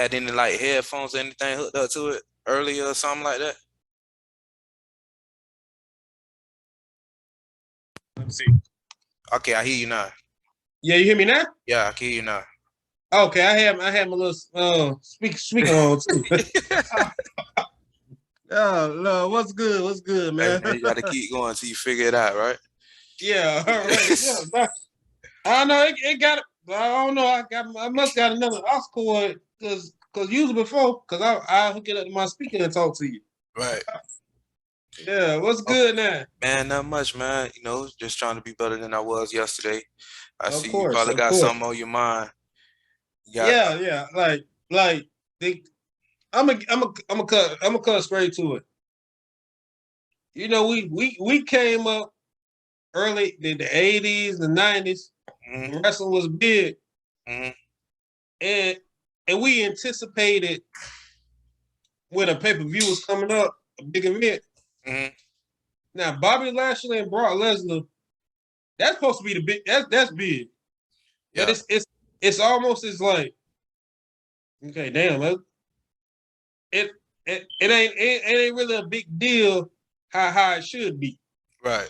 Had any like headphones or anything hooked up to it earlier or something like that? Let's see. Okay, I hear you now. Yeah, you hear me now? Yeah, I can hear you now. Okay, I have my little speaker on too. Oh, no, what's good? What's good, Hey man? man, you gotta keep going until you figure it out, right? Yeah, all right. Yeah, I know it got. I don't know. I must got another aux cord because usually before because I hook it up to my speaker and talk to you. Right. Yeah, what's Oh, good now? man, not much, man. You know, just trying to be better than I was yesterday. I Of see you course, probably of got course. something on your mind. You got Yeah, yeah. Like they, I'm a cut straight to it. You know, we came up early in the 80s, the 90s. mm-hmm, Wrestling was big, mm-hmm, and we anticipated when a pay per view was coming up, a big event. mm-hmm. Now Bobby Lashley and Brock Lesnar, that's supposed to be the big. That's big, but Yeah, it's almost as like okay, damn, it it ain't really a big deal how it should be. right.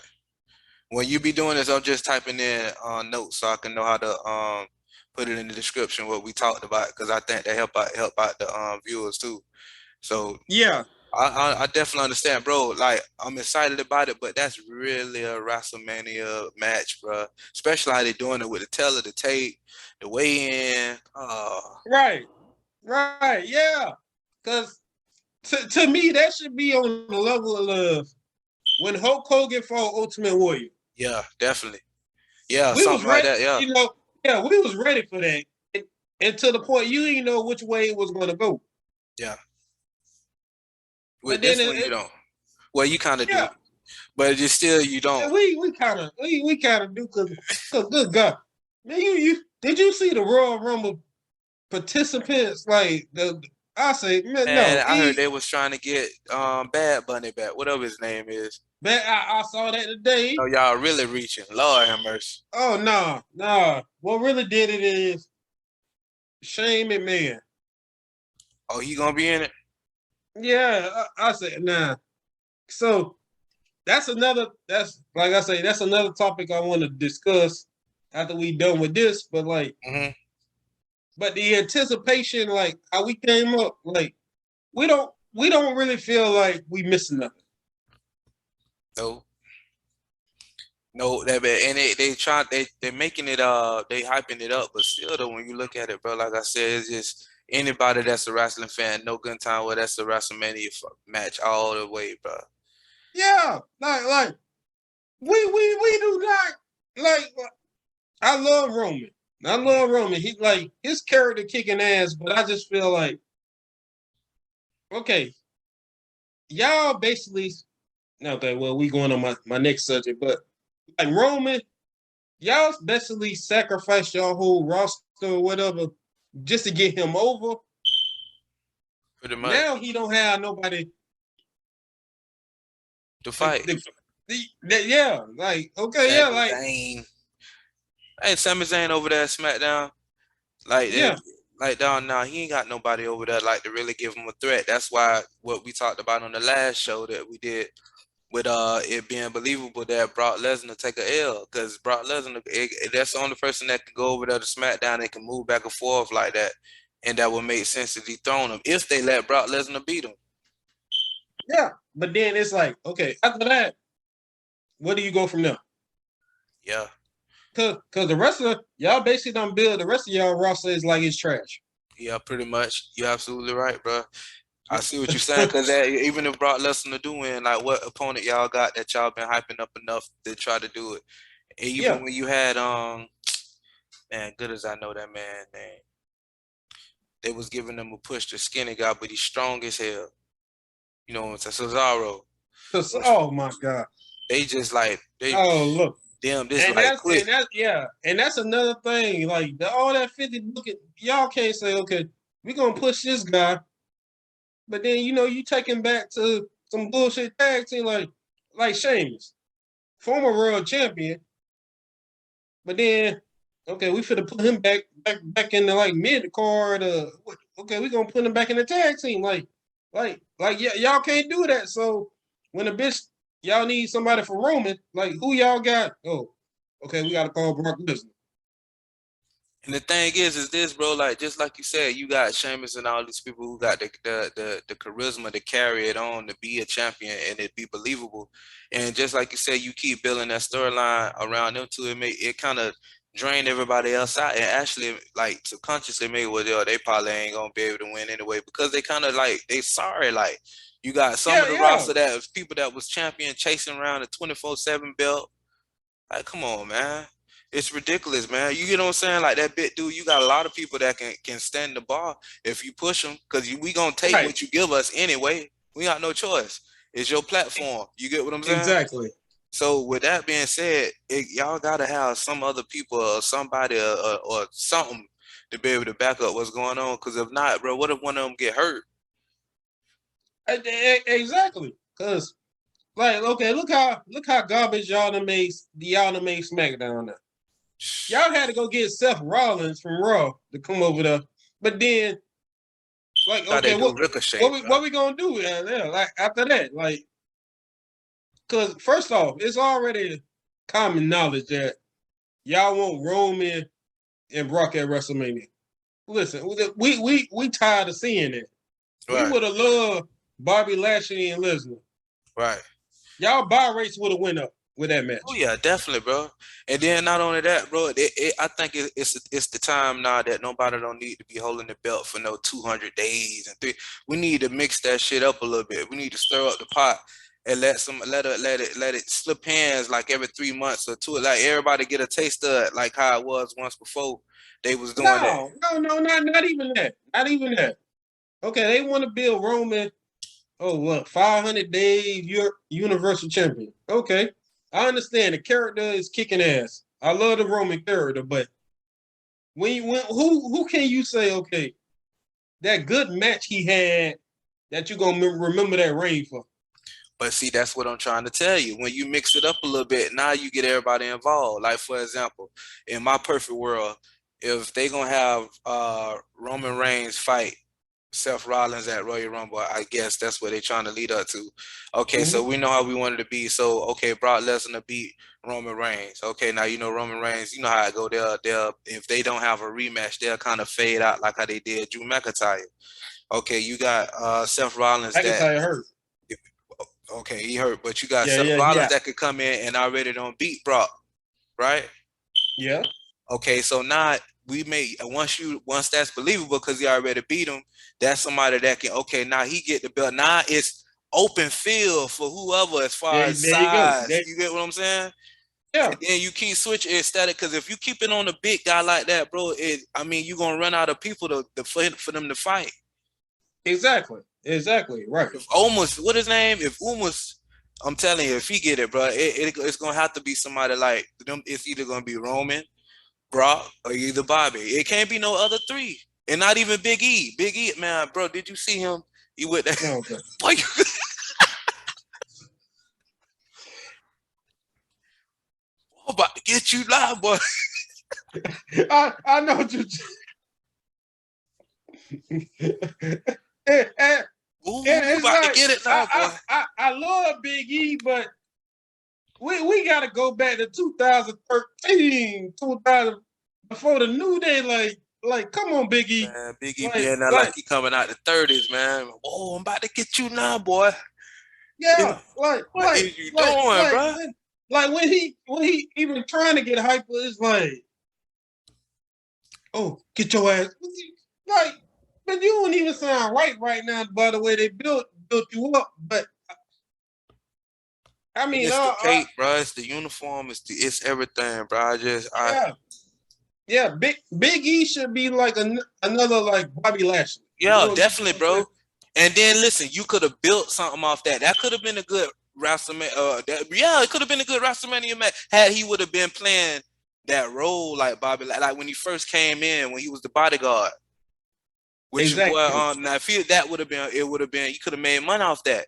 When you be doing this, I'm just typing in notes so I can know how to put it in the description what we talked about because I think they help out the viewers too. So Yeah, I definitely understand, bro. Like I'm excited about it, but that's really a WrestleMania match, bro. Especially how they doing it with the teller, the tape, the weigh in. right, right, yeah. Because to me, that should be on the level of when Hulk Hogan fought Ultimate Warrior. Yeah, definitely. Yeah, We was something like ready, that. Yeah, you know. Yeah, we was ready for that, and to the point you didn't know which way it was going to go. yeah. With But then, this one, you don't. Well, you kind of do, yeah, but it's still you don't. we kind of do because good God, man, you did you see the Royal Rumble participants like the I say man And no I heard they was trying to get Bad Bunny back, whatever his name is. man I saw that today. Oh, y'all really reaching. Lord have mercy. Oh no, what really did it is Shane McMahon. Oh, he gonna be in it? Yeah, I said nah. So that's like I say that's another topic I want to discuss after we done with this. But like, Mm-hmm. but the anticipation, like how we came up, like we don't really feel like we missing nothing. No, no, that bad. And they making it they hyping it up, but still though when you look at it, bro, like I said, it's just anybody that's a wrestling fan, no good time where that's a WrestleMania match all the way, bro. Yeah, like we do not like. I love Roman. I love Roman. He like his character kicking ass, but I just feel like okay, y'all basically okay. Well, we going on my next subject, but like Roman, y'all basically sacrificed your whole roster or whatever just to get him over. Pretty much. Now he don't have nobody The to, fight. yeah, like okay, yeah, Sami like Zayn. Hey, Sami Zayn over there at SmackDown. Like yeah, like down now, he ain't got nobody over there like to really give him a threat. That's why what we talked about on the last show that we did with it being believable that Brock Lesnar take a L because Brock Lesnar that's the only person that can go over there to SmackDown and can move back and forth like that, and that would make sense to dethrone him if they let Brock Lesnar beat him. yeah. But then it's like okay, after that, where do you go from there? Yeah, Cause the rest of y'all basically don't build the rest of y'all roster is like it's trash. yeah, pretty much. You're absolutely right, bro. I see what you're saying because even if Brock Lesnar do win, like what opponent y'all got that y'all been hyping up enough to try to do it? And even Yeah, when you had man, good as I know that man name, they was giving him a push to skinny guy, but he's strong as hell. You know, it's a Cesaro. cause oh my god, They just like they oh look, damn this like quick. and that's another thing. Like all that 50 looking, y'all can't say okay, we're gonna push this guy, but then you know you take him back to some bullshit tag team like Sheamus, former world champion, but then okay, we finna put him back in the like mid card. okay, we're gonna put them back in the tag team. Yeah, y'all can't do that. So when a bitch y'all need somebody for Roman, like who y'all got? Oh, okay, we gotta call Brock Lesnar. And the thing is this, bro, like just like you said, you got Sheamus and all these people who got the charisma to carry it on to be a champion and it be believable. And just like you said, you keep building that storyline around them two, it kind of drain everybody else out and actually like subconsciously maybe well they probably ain't gonna be able to win anyway because they kind of like they sorry like you got some Yeah, of the yeah. roster that was people that was champion chasing around a 24/7 belt. Like, come on, man. It's ridiculous, man. You get what I'm saying? Like that bit dude, you got a lot of people that can stand the bar if you push them, because we gonna take Right. what you give us anyway. We got no choice. It's your platform. You get what I'm saying? Exactly. So with that being said, y'all gotta have some other people or somebody or something to be able to back up what's going on. Because if not, bro, what if one of them get hurt? Exactly. Cause like, okay, look how garbage y'all done made SmackDown now. Y'all had to go get Seth Rollins from Raw to come over there. But then, like, How they okay, do Ricochet, bro. what we gonna do? Like after that, like, cause first off, it's already common knowledge that y'all want Roman and Brock at WrestleMania. Listen, we tired of seeing it. We Right, would have loved Bobby Lashley and Lesnar. right. Y'all buy rates would have went up with that Oh match. yeah, definitely, bro. And then not only that, bro, I think it's the time now that nobody don't need to be holding the belt for no 200 days and three. We need to mix that shit up a little bit. We need to stir up the pot and let it slip hands like every 3 months or two. Like everybody get a taste of it, like how it was once before they was doing that. No, not even that. Not even that. Okay, they want to build Roman. Oh, what? 500 days, you're Universal Champion. Okay, I understand the character is kicking ass. I love the Roman character, but when who can you say okay that good match he had that you gonna remember that reign for? But see, that's what I'm trying to tell you. When you mix it up a little bit, now you get everybody involved. Like for example, in my perfect world, if they gonna have Roman Reigns fight Seth Rollins at Royal Rumble, I guess that's what they're trying to lead up to. Okay, so Mm-hmm. we know how we wanted to be. So okay, Brock Lesnar beat Roman Reigns. Okay, now you know Roman Reigns. You know how I go. They'll if they don't have a rematch, they'll kind of fade out like how they did Drew McIntyre. Okay, you got Seth Rollins that McIntyre hurt. okay, he hurt, but you got Yeah, Seth yeah, Rollins yeah, that could come in and already don't beat Brock, right? yeah. Okay, so now we may once that's believable because he already beat him, that's somebody that can okay, now he get the belt. Now it's open field for whoever as far as There you go. size. You get what I'm saying? Yeah, And then you keep switching instead of because if you keep it on a big guy like that, bro, you're gonna run out of people for them to fight. exactly. Right. If almost what his name? If almost I'm telling you, if he get it, bro, it's gonna have to be somebody like them. It's either gonna be Roman, Brock, or either Bobby. It can't be no other three, and not even Big E. Big E, man, bro, did you see him? He with that No, okay. boy. I'm about to get you live, boy. I know what you. and Ooh, you it's about to like get it now, boy. I love Big E, but we got to go back to 2013, 2000 before the New Day. Like, come on, Big E. Man, Big E being there like he coming out the 30s, man. Oh, I'm about to get you now, boy. Yeah, like, What like, is you like, doing, like, bro? like when he even trying to get hyper, it's like, oh, get your ass. Like, but you don't even sound right now. By the way, they built you up, but I And mean, it's the cape, bro. It's the uniform. It's everything, bro. yeah, yeah. Big E should be like another like Bobby Lashley. Yeah, definitely, bro. And then listen, you could have built something off that. That could have been a good WrestleMania. Yeah, it could have been a good WrestleMania match had he would have been playing that role like Bobby, like when he first came in, when he was the bodyguard with your boy. Exactly. Now I feel that would have been. It would have been. You could have made money off that.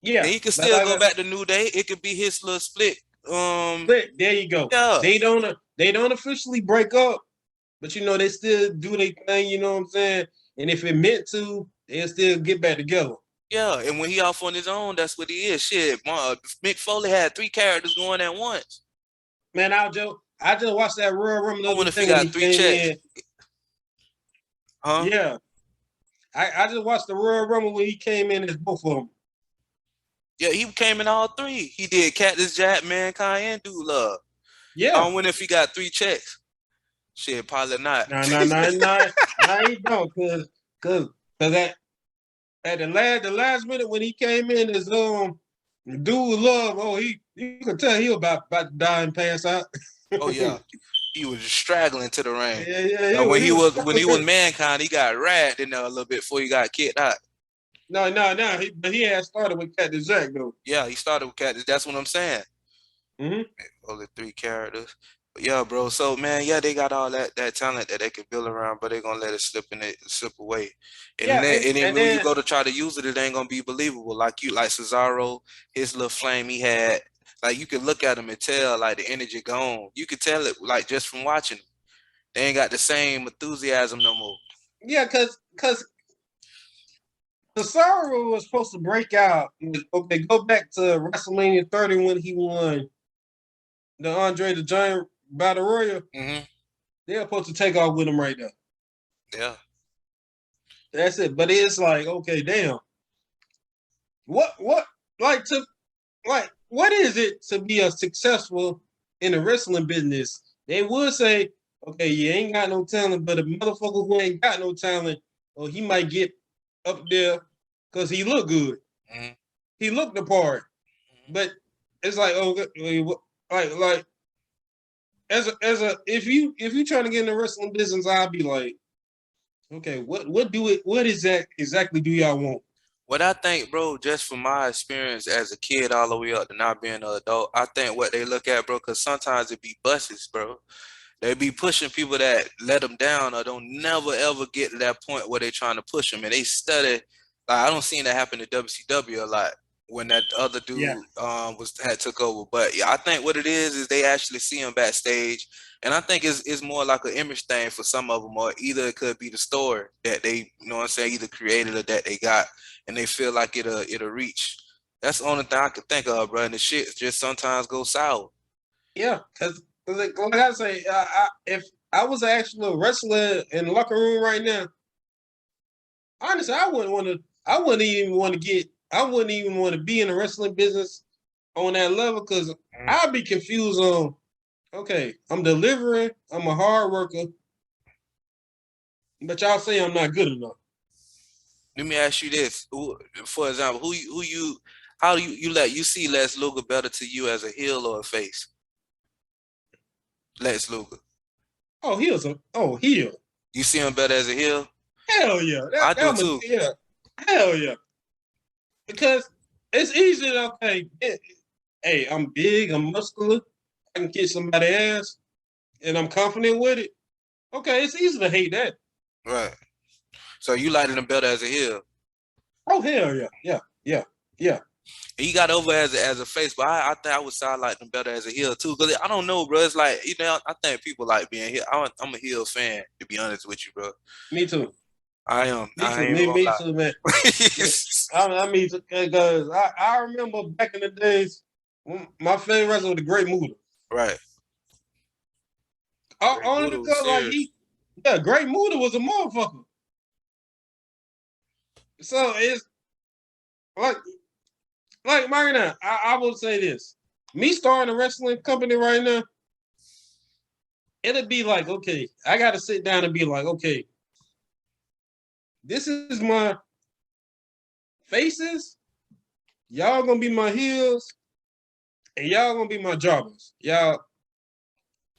And Yeah, he could still go back to New Day. It could be his little split. but there you go. Yeah. They don't officially break up, but you know they still do their thing. You know what I'm saying? And if it meant to, they'll still get back together. Yeah, and when he off on his own, that's what he is. Shit, Mick Foley had 3 characters going at once. Man, I just watched that Royal Rumble the I other wonder if he day when got he 3 came checks. in. Huh? Yeah. I just watched the Royal Rumble when he came in as both of them. Yeah, he came in all 3. He did Cactus Jack, Mankind, and Dude Love. I Yeah. wonder if he got 3 checks. Shit, probably not. Nah, he don't, cause at the last minute when he came in as Dude Love, you could tell he was about to die and pass out. Oh yeah, he was just straggling to the ring. Yeah, Now when he he was was Mankind, he got ragged in there a little bit before he got kicked out. no, but he had started with Cactus Jack though. Yeah, he started with Cactus. That's what I'm saying. Mm-hmm. Only 3 characters. But yeah, bro. So man, yeah, they got all that talent that they can build around, but they're gonna let it slip away. Yeah, And then and when you then go to try to use it, it ain't gonna be believable. Like Cesaro, his little flame he had. Like you can look at him and tell like the energy gone. You could tell it like just from watching him. They ain't got the same enthusiasm no more. yeah, cause Cesaro was supposed to break out. Okay, go back to WrestleMania 30 when he won the Andre the Giant Battle Royal. Mm-hmm. They're supposed to take off with him right now. Yeah. That's it. But it's like, okay, damn. What what is it to be a successful in the wrestling business? They would say, okay, you ain't got no talent, but a motherfucker who ain't got no talent, or he might get up there because he look good. Mm-hmm. He looked the part. But it's like, like as a if you trying to get in the wrestling business, I'll be like, okay, what is that exactly do y'all want? What I think, bro, just from my experience as a kid all the way up to now being an adult, I think what they look at, bro, because sometimes it be buses, bro. They be pushing people that let them down or don't never ever get to that point where they trying to push them. And they study. Like I don't see that happen to WCW a lot when that other Yeah. dude had took over. But yeah, I think what it is they actually see him backstage, and I think it's more like an image thing for some of them, or either it could be the story that they, you know what I'm saying, either created or that they got, and they feel like it'll reach. That's the only thing I can think of, bro. And the shit just sometimes goes sour. Yeah, because like I say, if I was an actual wrestler in the locker room right now, honestly, I wouldn't want to. I wouldn't even want to get. I wouldn't even want to be in the wrestling business on that level because I'd be confused on. Okay, I'm delivering. I'm a hard worker, but y'all say I'm not good enough. Let me ask you this. For example, how do you see Les Luger better to you as a heel or a face? Lex Luger. Oh, heel. You see him better as a heel? Hell yeah. I do too. Yeah. Hell yeah. Because it's easy to hey, I'm big, I'm muscular, I can kick somebody's ass, and I'm confident with it. Okay, it's easy to hate that. Right. So you liked him better as a heel. Oh hell yeah. Yeah. He got over as a face, but I think I would sound like him better as a heel too. Cause I don't know, bro. It's like I think people like being heel. I'm a heel fan, to be honest with you, bro. Me too. I am. Me I too. ain't even gonna Me lie. too, man. I mean, because I remember back in the days, my favorite wrestler was the Great Muda. Right. Great Only Muda was because serious. Great Muda was a motherfucker. So it's like right now, I will say this. Me starting a wrestling company right now, it'll be like, okay, I gotta sit down and be like, okay, this is my faces, y'all gonna be my heels, and y'all gonna be my jobbers. Y'all,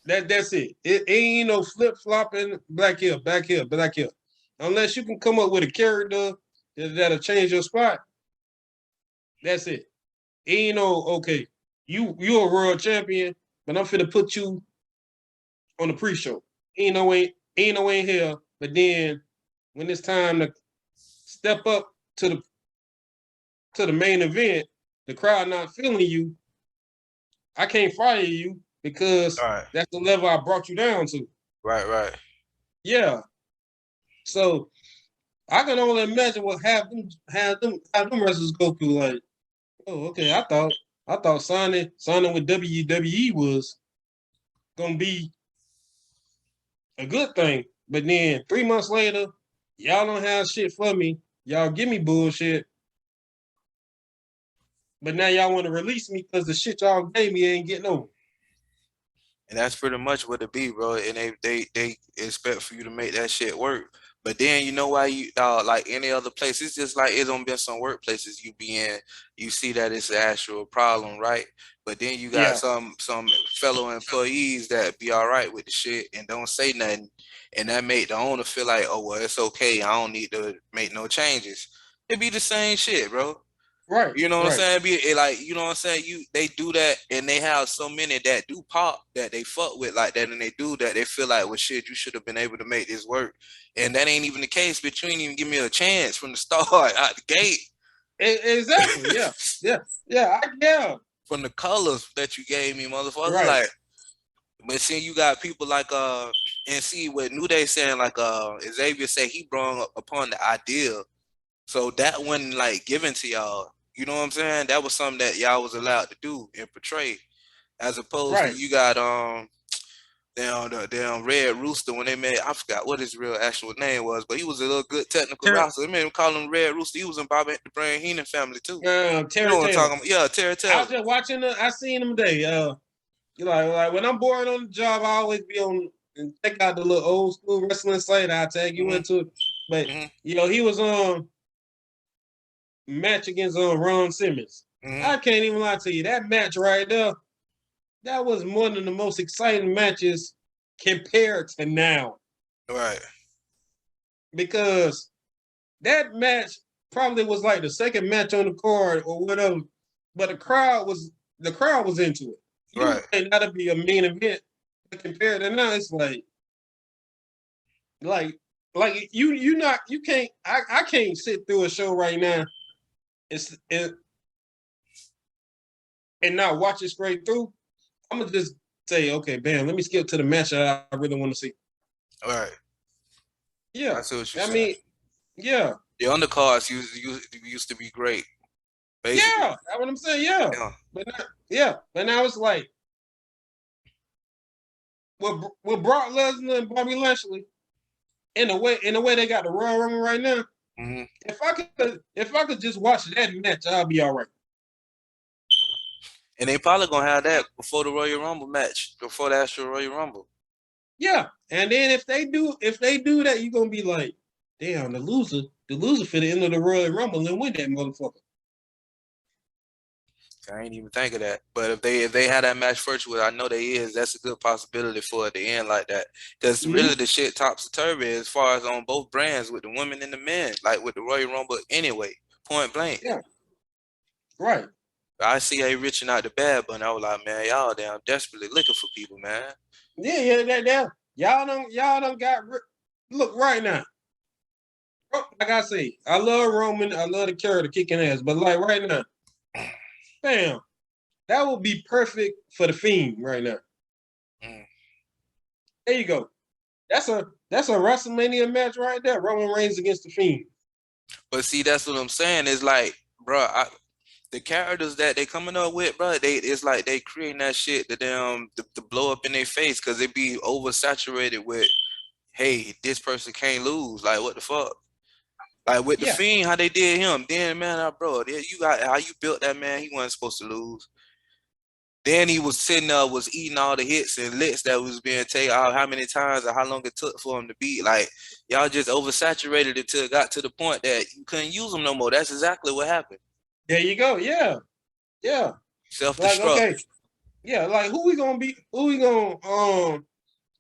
that's it. It ain't no flip flopping, black heel, back heel, black heel. Unless you can come up with a character that'll change your spot, that's it. Ain't no okay. You're a world champion, but I'm finna put you on the pre-show. Ain't no way in hell. But then when it's time to step up to the main event, the crowd not feeling you, I can't fire you because All right. that's the level I brought you down to. Right. Yeah. So I can only imagine what have them wrestlers go through. Like, oh, okay, I thought signing with WWE was gonna be a good thing, but then 3 months later, y'all don't have shit for me. Y'all give me bullshit, but now y'all want to release me because the shit y'all gave me ain't getting over. And that's pretty much what it be, bro. And they expect for you to make that shit work. But then you know why you like any other place, it's just like it's gonna be some workplaces you be in, you see that it's an actual problem, right? But then you got Yeah, some fellow employees that be all right with the shit and don't say nothing, and that make the owner feel like, oh well, it's okay, I don't need to make no changes. It be the same shit, bro. right, You know what I'm right. saying? Like, you know what I'm saying? They do that and they have so many that do pop that they fuck with like that, and they do that. They feel like, well shit, you should have been able to make this work. And that ain't even the case, but you ain't even give me a chance from the start out the gate. Exactly. Yeah, yeah, yeah. From the colors that you gave me, motherfucker. Right. Like, but see, you got people like and see what New Day saying, like Xavier said he brought upon the idea. So that wasn't like given to y'all. You know what I'm saying? That was something that y'all was allowed to do and portray. As opposed to Right. you got the damn Red Rooster when they made, I forgot what his real actual name was, but he was a little good technical Ter- wrestler. They made him call him Red Rooster. He was in Bobby the Brain Heenan family too. You know Terry what I'm Taylor. talking about? Yeah, Terry I Taylor. was just watching. I seen him today. You know, like when I'm bored on the job, I always be on and check out the little old school wrestling site. I tag you Mm-hmm, into it. But mm-hmm, you know, he was on match against Ron Simmons. mm-hmm. I can't even lie to you. That match right there, that was one of the most exciting matches compared to now. Right, Because that match probably was like the second match on the card or whatever. But the crowd was into it. You right. might not be a main event, but compared to now, it's like you can't I can't sit through a show right now and not watch it straight through. I'm gonna just say, okay, bam, let me skip to the match that I really want to see. Right. Yeah. I see what you're I saying. mean, yeah. The undercards used to be great, basically. Yeah. That's what I'm saying. Yeah. Yeah. But now it's like with Brock Lesnar and Bobby Lashley, in the way they got the Royal Rumble right now, Mm-hmm. if I could just watch that match, I'll be all right. And they probably gonna have that before the Royal Rumble match, before the actual Royal Rumble. Yeah. And then if they do that, you're gonna be like, damn, the loser for the end of the Royal Rumble and win that motherfucker. I ain't even think of that. But if they had that match first, which I know they is, that's a good possibility for it to end like that. Because Mm-hmm. really the shit tops the turvy as far as on both brands with the women and the men, like with the Royal Rumble anyway, point blank. Yeah. Right. I see A reaching out the bad button. I was like, man, y'all damn desperately looking for people, man. Yeah, that y'all don't look right now. Like I say, I love Roman, I love the character kicking ass, but like right now, bam, that would be perfect for the Fiend right now. Mm. There you go. That's a WrestleMania match right there. Roman Reigns against the Fiend. But see, that's what I'm saying. It's like, bro, the characters that they coming up with, bro, it's like they creating that shit to blow up in their face because they be oversaturated with, hey, this person can't lose. Like, what the fuck? Like with the Yeah, Fiend, how they did him. Then man, bro, you got how you built that man. He wasn't supposed to lose. Then he was sitting there, was eating all the hits and licks that was being taken out. How many times or how long it took for him to beat? Like y'all just oversaturated it till it got to the point that you couldn't use him no more. That's exactly what happened. there you go. Yeah, yeah. Self Like destruct. okay, yeah. Like who we gonna beat? Who we gonna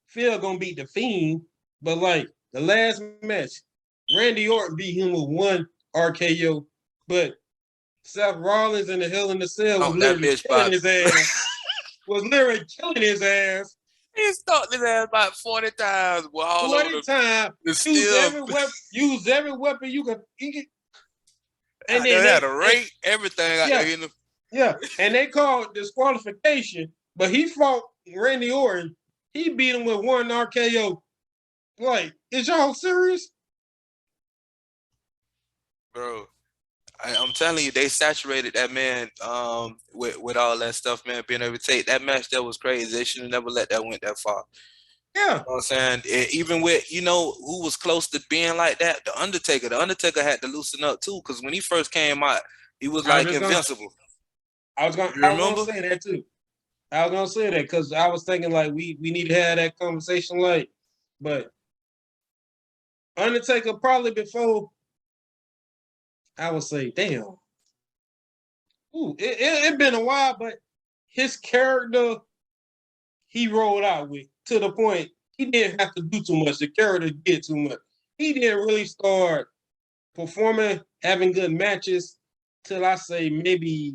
feel gonna beat the Fiend? But like the last match, Randy Orton beat him with one RKO, but Seth Rollins in the Hell in the Cell was Stomp that literally bitch killing by. his ass. Was literally killing his ass He stomped his ass about 40 times. Well, all over 40 times. the Use still. every weapon. Use every weapon you can. And They then had a rate, everything out yeah, there in the. yeah. And they called disqualification, but he fought Randy Orton. He beat him with one RKO. Like, is y'all serious? bro. I'm telling you, they saturated that man with all that stuff, man. Being able to take that match, that was crazy. They should have never let that went that far. Yeah, You know what I'm saying? Even with who was close to being like that, the Undertaker. The Undertaker had to loosen up too, because when he first came out, he was I was like just gonna, invincible. I You was gonna remember? say that too. I was gonna say that because I was thinking like we need to have that conversation, like, but Undertaker probably before I would say, damn, it been a while, but his character he rolled out with to the point he didn't have to do too much. The character did too much. He didn't really start performing, having good matches till I say maybe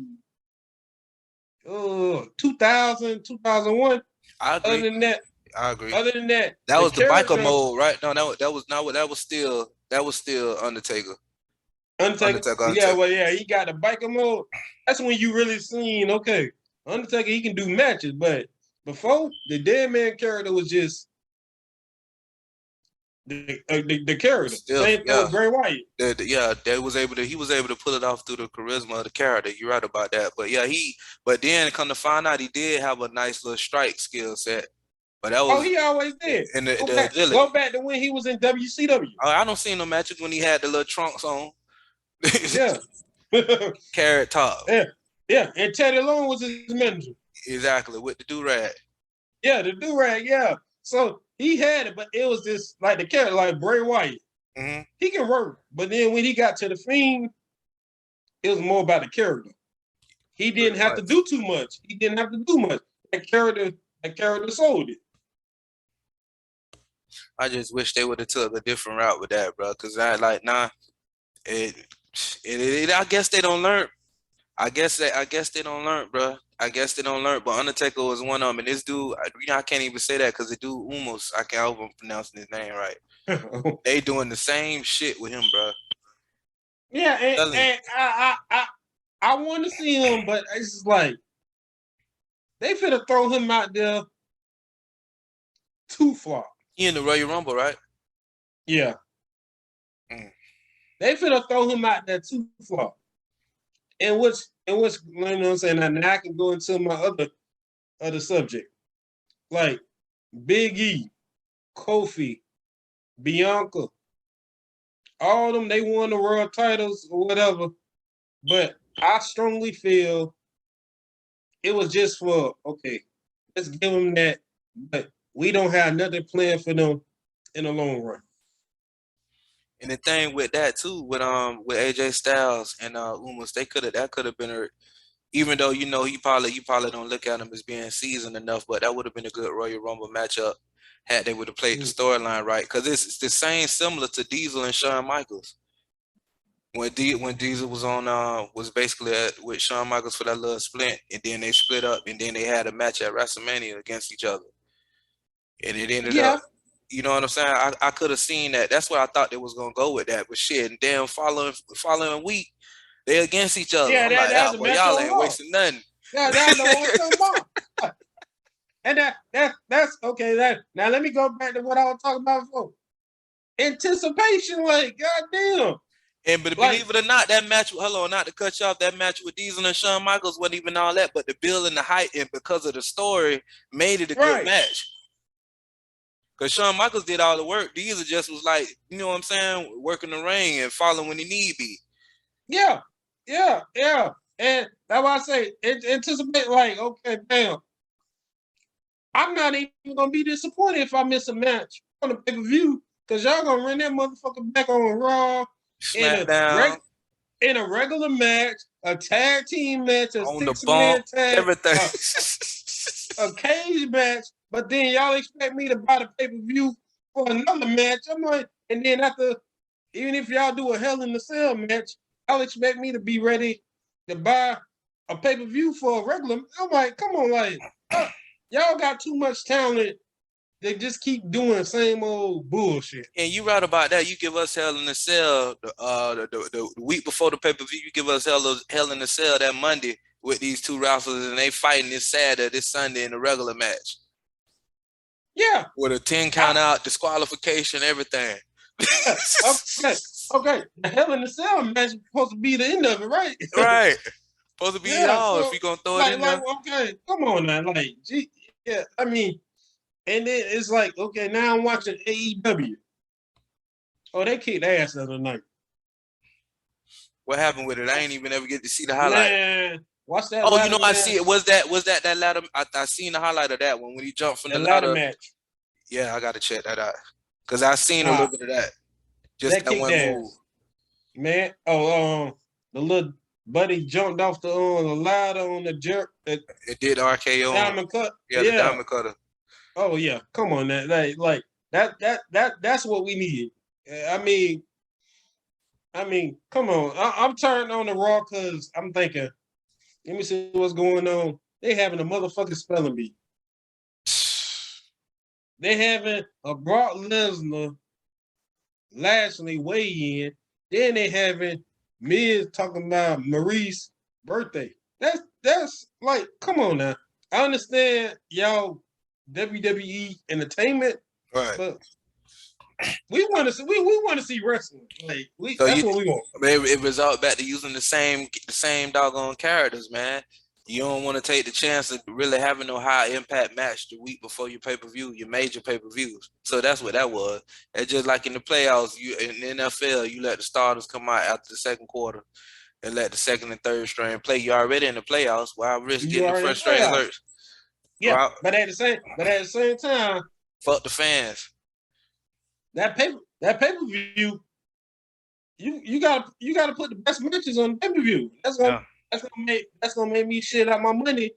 2000, 2001. I Other agree. than that, I agree. other than that, That the was the biker character mode, right? No, that was not what that was still Undertaker. Undertaker, Undertaker, yeah, Undertaker. well, yeah, he got the biker mode. That's when you really seen, okay, Undertaker, he can do matches, but before the dead man character was just the character. Stiff, Same thing yeah. with Bray Wyatt. Yeah, he was able to pull it off through the charisma of the character. You're right about that. But yeah, but then come to find out he did have a nice little strike skill set. But that Oh, was he always did. in Go the back, agility. go back to when he was in WCW. I don't see no matches when he had the little trunks on. Yeah. Carrot top. Yeah, yeah. And Teddy Long was his manager. Exactly, with the do-rag. Yeah, the do rag. Yeah. So he had it, but it was just like the character, like Bray Wyatt. Mm-hmm. He can work, but then when he got to the Fiend, it was more about the character. He didn't Pretty have to much. do too much. He didn't have to do much. That character sold it. I just wish they would have took a different route with that, bro. Cause I like it, I guess they don't learn. I guess they don't learn, bro. I guess they don't learn. But Undertaker was one of them, and this dude, I can't even say that because the dude almost I can't even pronounce his name right. They doing the same shit with him, bro. Yeah, Telling you, and I want to see him, but it's just like they finna throw him out there too far. he in the Royal Rumble, right? Yeah, Mm. they finna throw him out there too far. And which you know what I'm saying? And I can go into my other subject. Like Big E, Kofi, Bianca, all of them, they won the world titles or whatever. But I strongly feel it was just for, okay, let's give them that. But we don't have nothing planned for them in the long run. And the thing with that too, with AJ Styles and Umas, that could have been a even though you probably don't look at him as being seasoned enough, but that would have been a good Royal Rumble matchup had they would have played the Mm. storyline right. Because it's the same similar to Diesel and Shawn Michaels. When Diesel was on was basically with Shawn Michaels for that little split, and then they split up, and then they had a match at WrestleMania against each other, and it ended up. Yeah, You know what I'm saying? I could have seen that. That's where I thought they was gonna go with that. But shit, and damn, following week, they against each other. yeah, I'm like, that's ah, a boy, match y'all on ain't Raw. wasting nothing. Yeah, that's the one to Raw. And that's okay. That now let me go back to what I was talking about before. Anticipation, like goddamn, And but like believe it or not, that match, hold on, not to cut you off, that match with Diesel and Shawn Michaels wasn't even all that, but the build and the height, and because of the story, made it a good right. match. Because Shawn Michaels did all the work. Diesel just was like, you know what I'm saying, working the ring and following when he need be. Yeah, yeah. And that's why I say anticipate. Like okay, damn. I'm not even gonna be disappointed if I miss a match on the pay per view because y'all gonna run that motherfucker back on Raw in a SmackDown, in a regular match, a tag team match, a on the 6-man bump, tag, everything. a cage match. But then y'all expect me to buy the pay per view for another match. I'm like, and then after, even if y'all do a Hell in the Cell match, y'all expect me to be ready to buy a pay per view for a regular. I'm like, come on, like y'all got too much talent. They just keep doing the same old bullshit. And you right about that. You give us Hell in the Cell the week before the pay-per-view, you give us Hell in the Cell that Monday with these two wrestlers, and they fighting this Saturday, this Sunday in a regular match. Yeah. With a 10 count out, disqualification, everything. Okay. Okay, the Hell in the Cell match is supposed to be the end of it, right? Right. Supposed to be Yeah. y'all if So you gonna throw it in there. okay, come on now, gee, yeah. I mean, and then it's like, okay, now I'm watching AEW. Oh, they kicked ass the other night. What happened with it? I ain't even ever get to see the highlight. Man, watch that Oh, you know, ladder I match. see it. Was that ladder? I seen the highlight of that one when he jumped from The the ladder ladder. match. Yeah, I gotta check that out. Cause I seen a Nah, little bit of that. Just that that kicked one move. ass. Man, the little buddy jumped off the ladder on the jerk, the It did RKO on. diamond cut. Yeah, the Yeah. diamond cutter. Oh yeah, come on, that like that's what we needed. I mean, come on. I'm turning on the Raw because I'm thinking, let me see what's going on. They having a motherfucking spelling bee. They having a Brock Lesnar, Lashley weigh in. Then they having Miz talking about Maurice's birthday. That's like, come on now. I understand y'all WWE entertainment, Right. but we want to see we want to see wrestling. Like So that's what we want. it result back to using the same doggone characters, man. You don't want to take the chance of really having no high impact match the week before your pay-per-view, your major pay-per-views. So that's what that was. It's just like in the playoffs, you in the NFL, you let the starters come out after the second quarter and let the second and third string play. You're already in the playoffs. Why risk You getting the are in the first string playoffs. hurt? Yeah, Right? but at the same time, Fuck the fans. that pay-per-view, you gotta put the best matches on the pay-per-view. That's gonna make me shit out my money.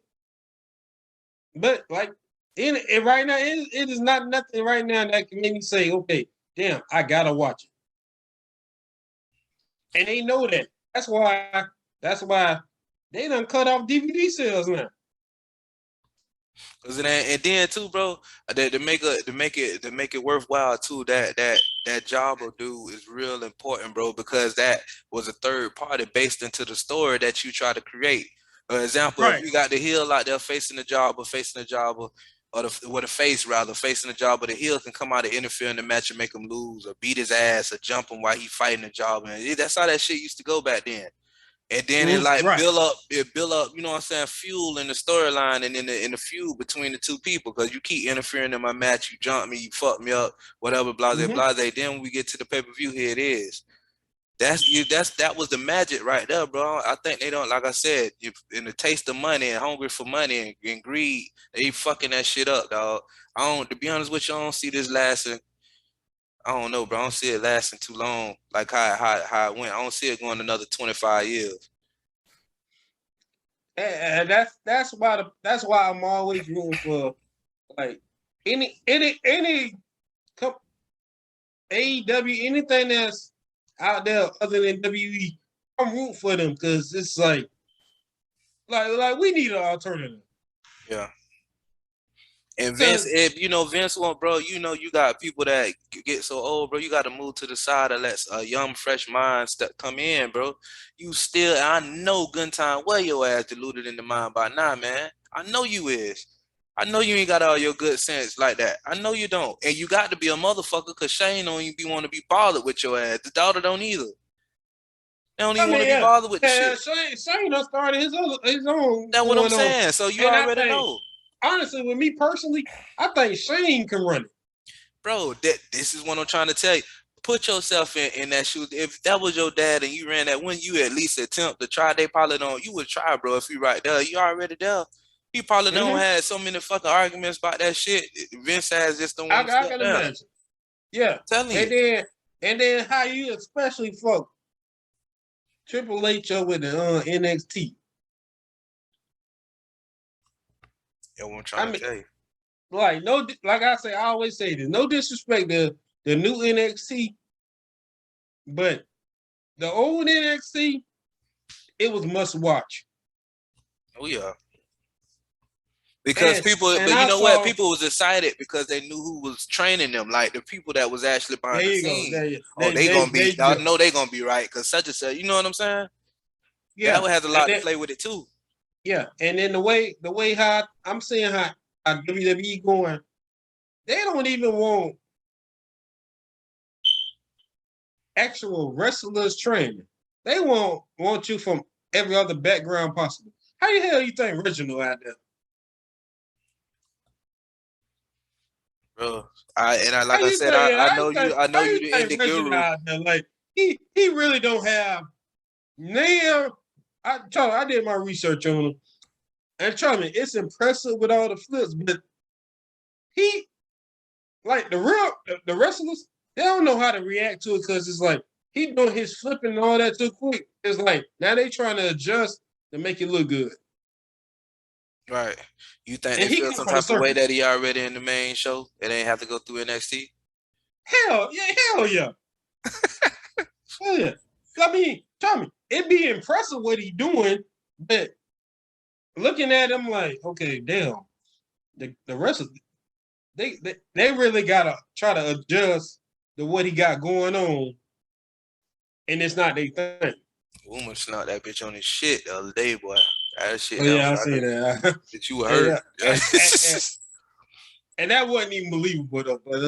But like right now, it is not nothing right now that can make me say, okay, damn, I gotta watch it. And they know that. That's why they done cut off DVD sales now. Cause and then too, bro, to make it worthwhile too, that job will do is real important, bro, because that was a third party based into the story that you try to create. For example, if Right. you got the heel out there facing the job or the face rather facing the job, but the heel can come out and interfere in the match and make him lose or beat his ass or jump him while he fighting the job, and that's how that shit used to go back then. And then Right. build up, you know what I'm saying, fuel in the storyline and in the feud between the two people, because you keep interfering in my match, you jump me, you fuck me up, whatever, blase, blase. Then when we get to the pay-per-view, here it is. That was the magic right there, bro. I think they don't, like I said, if in the taste of money and hungry for money and greed, they fucking that shit up, dog. To be honest with you, I don't see this lasting. I don't know, bro. I don't see it lasting too long, like how it went. I don't see it going another 25 years. And that's why I'm always rooting for like any AEW, anything that's out there other than WWE. I'm rooting for them because it's like we need an alternative. Yeah. And Vince, Vince want, bro, you got people that get so old, bro. You got to move to the side that lets a young, fresh mind come in, bro. I know good time where your ass deluded in the mind by now, man. I know you is. I know you ain't got all your good sense like that. I know you don't. And you got to be a motherfucker because Shane don't even want to be bothered with your ass. The daughter don't either. They don't even want to be bothered with the shit. Shane done started his own. That's what I'm saying. So you already know. Honestly, with me personally, I think Shane can run it. Bro, this is what I'm trying to tell you. Put yourself in that shoe. If that was your dad and you ran that, wouldn't you at least attempt to try? They probably don't. You would try, bro. If you right there, you already there. He probably don't had so many fucking arguments about that shit. Vince has just don't want to step down. Imagine. Yeah. And then how you especially fuck Triple H with the NXT. Yeah, what I'm trying to tell you. Like I say, I always say this. No disrespect to the new NXT, but the old NXT, it was must watch. Oh yeah. Because people was excited because they knew who was training them, like the people that was actually behind the scenes. I know they gonna be right because such and such. You know what I'm saying? Yeah, that has a lot to play with it too. Yeah, and then the way how I'm seeing how WWE going, they don't even want actual wrestlers training. They want you from every other background possible. How the hell you think Reginald out there? Bro. How Like I you said, think? I know How you you the think indie Reginald guru. out there? Like he really don't have now. I did my research on him, and trust me, it's impressive with all the flips. But he like the wrestlers, they don't know how to react to it because it's like he doing his flipping and all that too quick. It's like now they trying to adjust to make it look good. Right. You think And they he feel come some from the type of way that circus. he already in the main show? It ain't have to go through NXT? Hell yeah, hell yeah. Hell yeah. I mean, tell me, it'd be impressive what he doing, but looking at him like, okay, damn, the rest of they really gotta try to adjust to what he got going on, and it's not their thing. Woman snuck that bitch on his shit the other day, boy. That shit, Oh that yeah, was I like see that. that you were hurt. Yeah, and that wasn't even believable though. But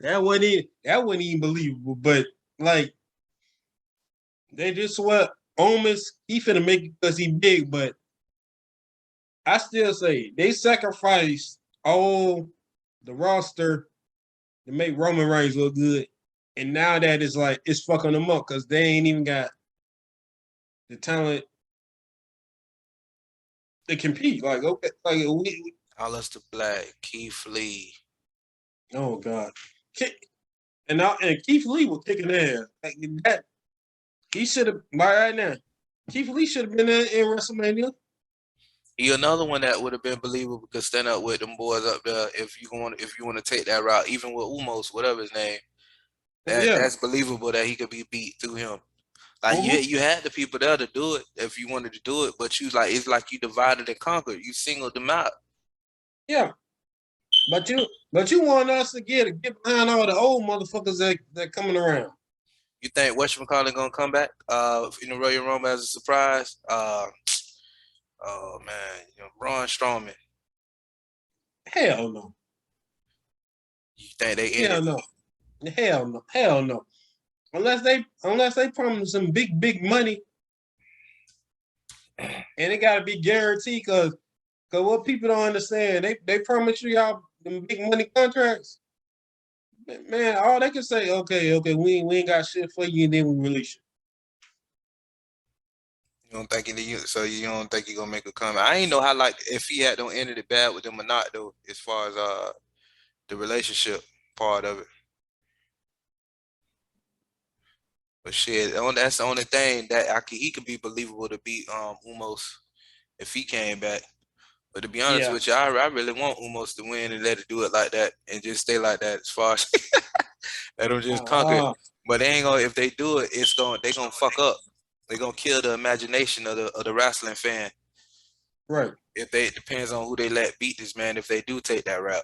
that wasn't even believable. But like they just swept Omis. He finna make it because he big, but I still say they sacrificed all the roster to make Roman Reigns look good. And now that it's like it's fucking them up because they ain't even got the talent to compete. Like, okay, like Aleister Black, Keith Lee. oh God. And Keith Lee was kicking ass. Like that he should have by right now. Keith Lee should have been in WrestleMania. He another one that would have been believable because stand up with them boys up there if you want to take that route, even with Umos, whatever his name. Yeah. That's believable that he could be beat through him. Like Mm-hmm. you had the people there to do it if you wanted to do it, but you like it's like you divided and conquered. You singled them out. Yeah. But you want us to get behind all the old motherfuckers that coming around. You think Western gonna come back in the Royal Rumble as a surprise? Oh man, Braun Strowman. Hell no. You think they ended? Hell no. Hell no. Hell no. Unless they promise some big money, and it gotta be guaranteed because what people don't understand, they promise you y'all them big money contracts. Man, all they can say, okay, we ain't got shit for you, and then we release you. You don't think so you don't think he gonna make a comment? I ain't know how like if he had don't ended it bad with them or not though, as far as the relationship part of it. But shit, that's the only thing that he could be believable to beat Umos if he came back. But to be honest Yeah. with you, I really want Umos to win and let it do it like that and just stay like that as far as let them just conquer it. Uh, But they ain't gonna if they do it, they gonna fuck up. They gonna kill the imagination of the wrestling fan. right. If they it depends on who they let beat this man if they do take that route.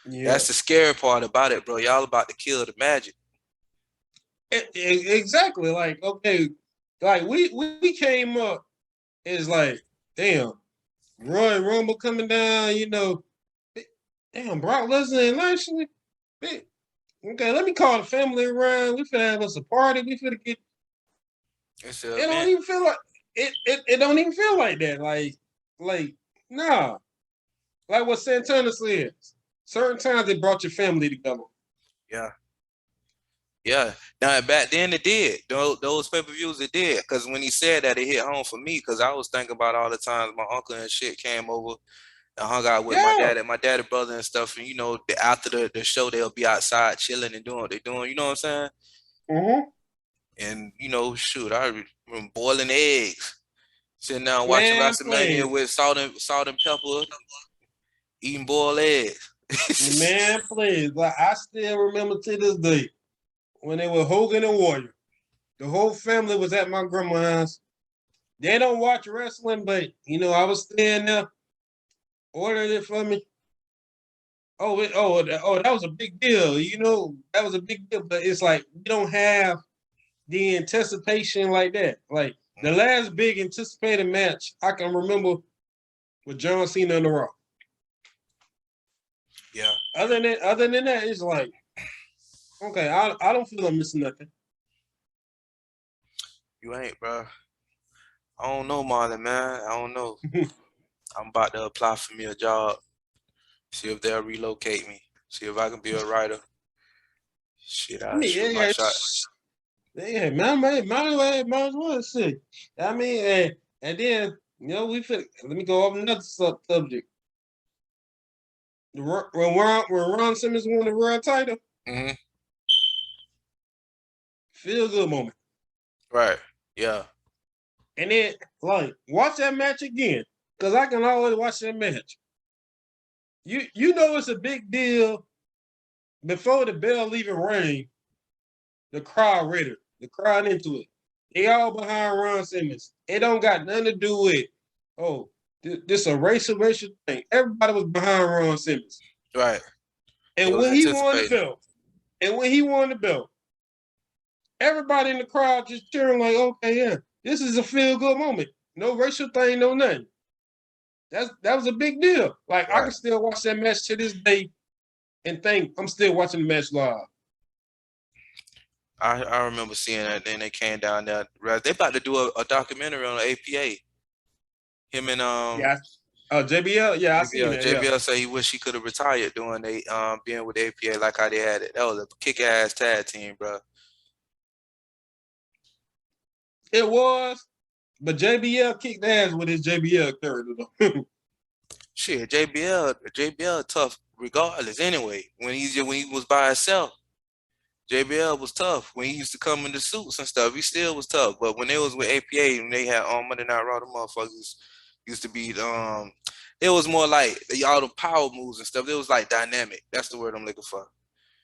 Yeah. That's the scary part about it, bro. Y'all about to kill the magic. Exactly. Like, okay, like we came up it's like, damn, Roy Rumble coming down, damn, Brock Lesnar and Lashley. Okay, let me call the family around. We finna have us a party. We finna get. It's It a don't man. even feel like it don't even feel like that. Like nah. Like what Santana says. Certain times it brought your family together. Yeah. Yeah. Now back then it did. Those pay-per-views it did. Cause when he said that it hit home for me, cause I was thinking about all the times my uncle and shit came over and hung out with Yeah. my daddy brother and stuff. And after the show they'll be outside chilling and doing what they're doing, you know what I'm saying? Mm-hmm. And shoot, I remember boiling eggs, sitting down watching Man, WrestleMania please. with salt and pepper, eating boiled eggs. Man, please. Like I still remember to this day when they were Hogan and Warrior. The whole family was at my grandma's house. They don't watch wrestling, but I was staying there, ordered it for me. That was a big deal. That was a big deal. But it's like we don't have the anticipation like that. Like the last big anticipated match I can remember with John Cena and The Rock. Yeah. Other than that, it's like Okay, I don't feel I'm missing nothing. You ain't, bro. I don't know, Marlon, man. I don't know. I'm about to apply for me a job. See if they'll relocate me. See if I can be a writer. Shit, I I'll mean, shoot my shot. might as well shit. I mean, and then let me go over another subject. When Ron Simmons won the world title, Hmm. feel good moment. Right. Yeah. And then watch that match again. Because I can always watch that match. You know it's a big deal before the bell even rang, the crowd ready. The crowd into it. They all behind Ron Simmons. It don't got nothing to do with, oh, this a racial thing. Everybody was behind Ron Simmons. Right. They And was when he won the anticipating. belt, everybody in the crowd just cheering like, okay, yeah, this is a feel good moment. No racial thing, no nothing. That was a big deal. Like I Right. can still watch that match to this day and think I'm still watching the match live. I remember seeing that. Then they came down there. Right. They about to do a documentary on the APA. Him and Yeah. Oh, JBL. Yeah, I seen JBL. that. Yeah. JBL say he wish he could have retired doing they being with the APA like how they had it. That was a kick ass tag team, bro. It was, but JBL kicked ass with his JBL character though. Shit, JBL tough regardless. Anyway, when he was by himself, JBL was tough. When he used to come in the suits and stuff, he still was tough. But when they was with APA and they had Monday Night Raw, the motherfuckers used to be it was more like all the power moves and stuff. It was like dynamic. That's the word I'm looking for.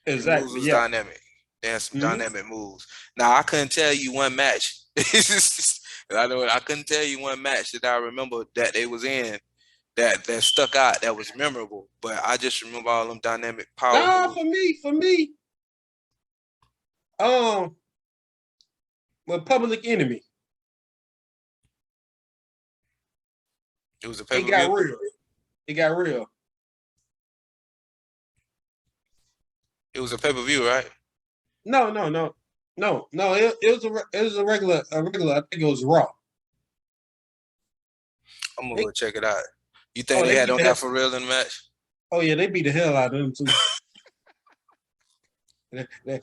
The moves Exactly. was Yeah. dynamic. They had some Mm-hmm. dynamic moves. Now I couldn't tell you one match. I couldn't tell you one match that I remember that they was in that stuck out that was memorable. But I just remember all them dynamic power Nah, moves. for me, um, with Public Enemy, It was a pay it per got view. real. It got real. It was a pay per view, right? No, no, no, no. It was a regular. I think it was Raw. I'm gonna They go check it out. You think oh they they had beat on the hell. that for real in the match? Oh yeah, they beat the hell out of them too.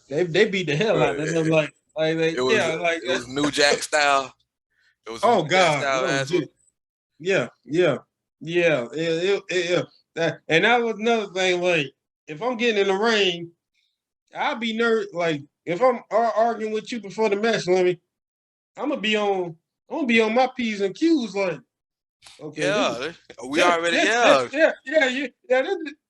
They beat the hell out But of them it was like it was New Jack style. It was a oh New Jack God style no ass whoop. yeah. And that was another thing. Like if I'm getting in the ring, I'll be nervous. Like if I'm arguing with you before the match, I'm gonna be on. I'm gonna be on my p's and q's. Like okay, Yeah, we already yeah.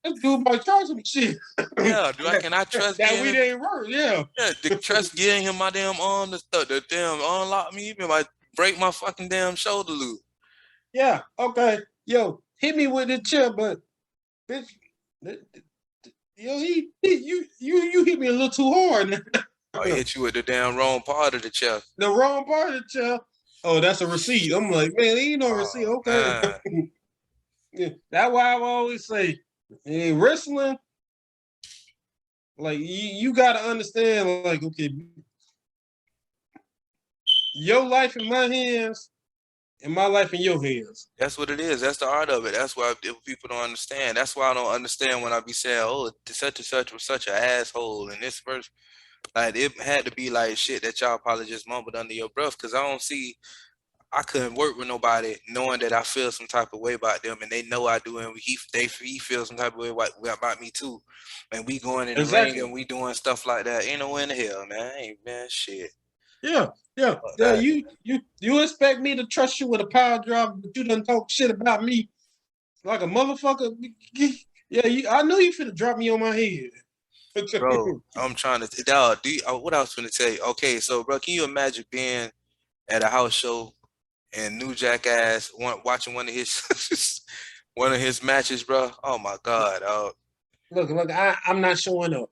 this dude might try some shit Yeah, do I that, can I trust that getting we him? didn't work. Yeah. Yeah, the trust getting him my damn arm the damn unlock me even like break my fucking damn shoulder loop. Yeah, okay. Yo, hit me with the chair, but bitch, yo, you hit me a little too hard. I hit you with the damn wrong part of the chest. The wrong part of the chair. Oh, that's a receipt. I'm like, man, ain't no receipt. Oh Okay. man. Yeah, that's why I always say, hey, wrestling, like you gotta understand, like, okay, your life in my hands and my life in your hands. That's what it is. That's the art of it. That's why people don't understand. That's why I don't understand when I be saying, "Oh, such and such was such an asshole," and this person, like, it had to be like shit that y'all probably just mumbled under your breath. Because I don't see, I couldn't work with nobody knowing that I feel some type of way about them, and they know I do, and he feels some type of way about me too, and we going in the ring Exactly. and we doing stuff like that. Ain't no in the hell, man. Ain't man shit. Yeah, yeah, Fuck yeah. that. You expect me to trust you with a power drive, but you done talk shit about me like a motherfucker. Yeah, I knew you finna drop me on my head. Bro, I'm trying to dog. What I was gonna tell you? Okay, so bro, can you imagine being at a house show and New Jackass watching one of his one of his matches, bro? Oh my god, Look, I'm not showing up.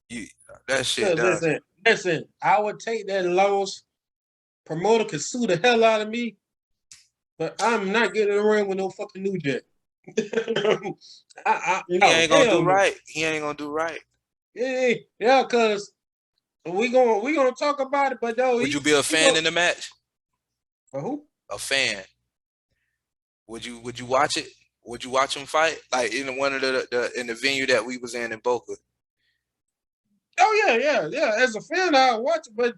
you that shit Look, does. listen. I would take that loss. Promoter could sue the hell out of me, but I'm not getting in the ring with no fucking New Jack. He No, ain't gonna hell do no. right. He ain't gonna do right. Yeah, cause we gonna talk about it, but though Would you be a he fan go in the match? for who? A fan? Would you watch it? Would you watch him fight like in one of the in the venue that we was in Boca? Oh yeah. As a fan, I watch it, but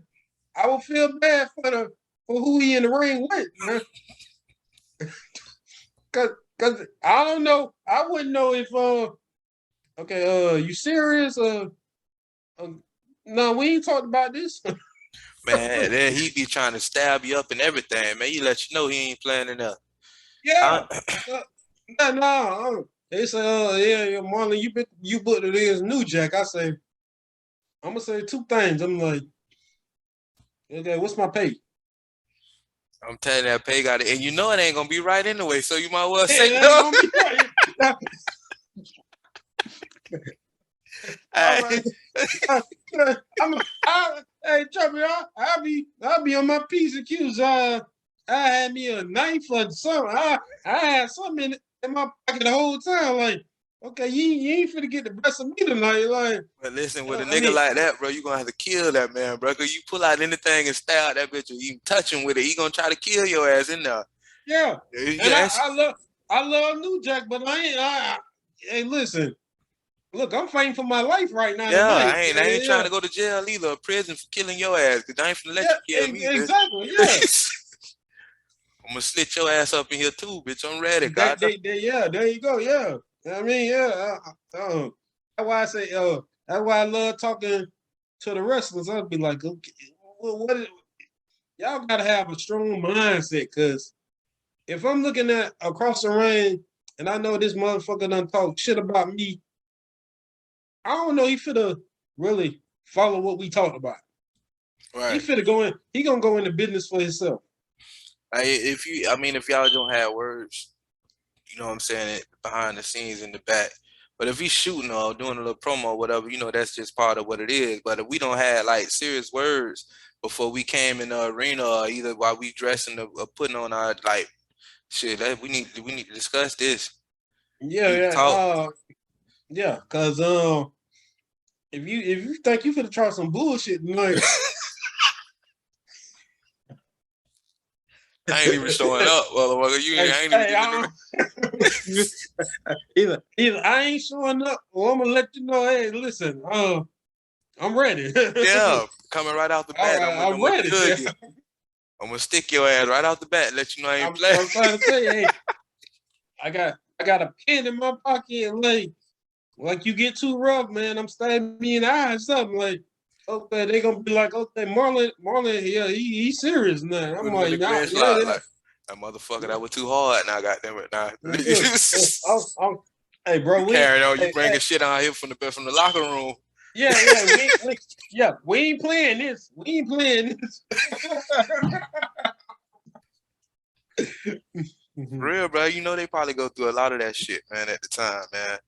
I would feel bad for who he in the ring with, man. Cause I don't know. I wouldn't know if okay, you serious? Uh no, we ain't talked about this. Man, then he be trying to stab you up and everything, man. He let you know he ain't playing enough. Yeah. I, No. They say, yeah, Marlon, you booked it as New Jack. I'm gonna say two things. I'm like, okay, what's my pay? I'm telling you that pay got it, and you know it ain't gonna be right anyway, so you might well say It ain't no. gonna be right. All Hey, right. Hey, Chubby, I'll be on my P's and Q's. I had me a knife or something. I had something in my pocket the whole time. Like, okay, you ain't finna get the best of me tonight. Like, but listen, with a I nigga mean, like that, bro, you gonna have to kill that man, bro. Cause you pull out anything and stab that bitch, or even touch him with it, he gonna try to kill your ass in there. yeah. And Yeah, I love New Jack, but hey, listen, look, I'm fighting for my life right now yeah, tonight. I ain't trying to go to jail either, or prison for killing your ass. Cause I ain't finna let Yeah, you kill me, exactly. Yeah. bitch. I'm gonna slit your ass up in here too, bitch. I'm ready, God. Yeah, there you go. Yeah, I mean, yeah. That's why I say, that's why I love talking to the wrestlers. I'd be like, okay, y'all gotta have a strong mindset, because if I'm looking at across the ring and I know this motherfucker done talk shit about me, I don't know he finna really follow what we talked about. He Right. finna go in. He gonna go into business for himself. If y'all don't have words, you know what I'm saying, behind the scenes in the back. But if he's shooting or doing a little promo or whatever, that's just part of what it is. But if we don't have like serious words before we came in the arena, or either while we dressing or putting on our like shit, we need to discuss this. Yeah, We need to talk. yeah. Cause if you think you finna try some bullshit tonight. I ain't even showing up, motherfucker. Hey, I ain't even hey, getting the either I ain't showing up, or I'm gonna let you know. Hey, listen, I'm ready. yeah, coming right out the All bat. right, I'm I'm gonna ready. jug you. I'm gonna stick your ass right out the bat. Let you know I ain't playing. I'm trying to tell you, hey, I got a pen in my pocket, and like you get too rough, man. I'm stabbing me in the eye or something. Like, okay, they gonna be like, okay, Marlon, yeah, he's serious now. I'm Put him in like, the nah, green yeah, slot yeah. like that motherfucker. That was too hard. Now, goddamn it, now Yeah. I'm, hey, bro, you carrying on. You hey, bringing shit out here from the locker room. yeah, we ain't playing this. We ain't playing this. For real, bro. You know they probably go through a lot of that shit, man. At the time, man.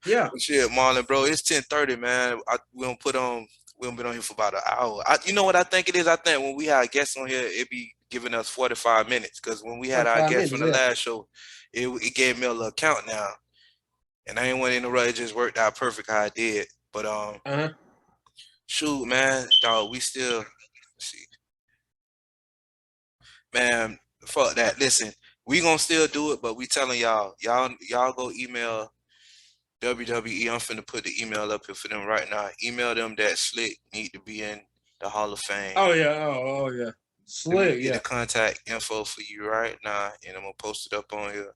Yeah, But shit, Marlon, bro. It's 10:30, man. We don't put on. We don't been on here for about an hour. You know what I think it is? I think when we had guests on here, it be giving us 45 minutes. Because when we had our 45 guests minutes. from the Yeah. last show, it gave me a little countdown. And I ain't want to interrupt. It just worked out perfect how I did. But Uh-huh. shoot, man, dog, we still let's see, man. Fuck that. Listen, we gonna still do it, but we telling y'all go email WWE. I'm finna put the email up here for them right now. Email them that Slick need to be in the Hall of Fame. Oh yeah. Oh yeah. Let me Slick. get the Yeah. contact info for you right now, and I'm gonna post it up on here.